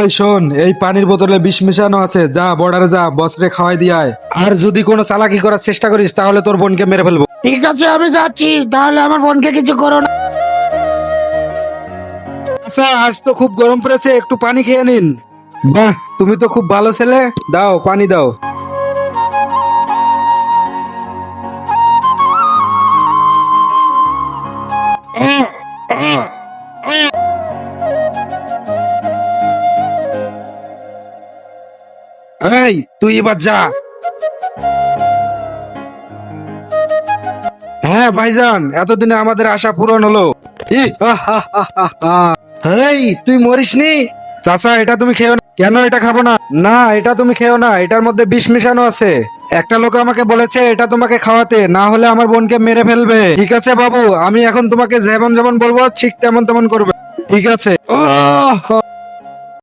ওই শোন, এই পানির বোতলে বিষ মিশানো আছে, যা বর্ডারে যা, বসরে খাওয়াই দিয়ে আয়। আর যদি কোনো চালাকি করার চেষ্টা করিস তাহলে তোর বোনকে মেরে ফেলবো। ঠিক আছে আমি যাচ্ছি, তাহলে আমার বোনকে কিছু করো না। আচ্ছা, আজ তো খুব গরম পড়েছে, একটু পানি খেয়ে নিন। বাহ, তুমি তো খুব ভালো ছেলে, দাও পানি দাও। এই তুই এবার যা। হ্যাঁ ভাইজান, এতদিনে আমাদের আশা পূরণ হলো। ই, হা, হা, হা, হা, হা। এই তুই মরিসনি? চাচা, এটা তুমি খেও না। কেন এটা খাবো না? না, এটা তুমি খেও না, এটার মধ্যে বিষ মিশানো আছে। একটা লোক আমাকে বলেছে এটা তোমাকে খাওয়াতে, না হলে আমার বোনকে মেরে ফেলবে। ঠিক আছে বাবু, আমি এখন তোমাকে যেমন যেমন বলবো ঠিক তেমন তেমন করবে। ঠিক আছে। ও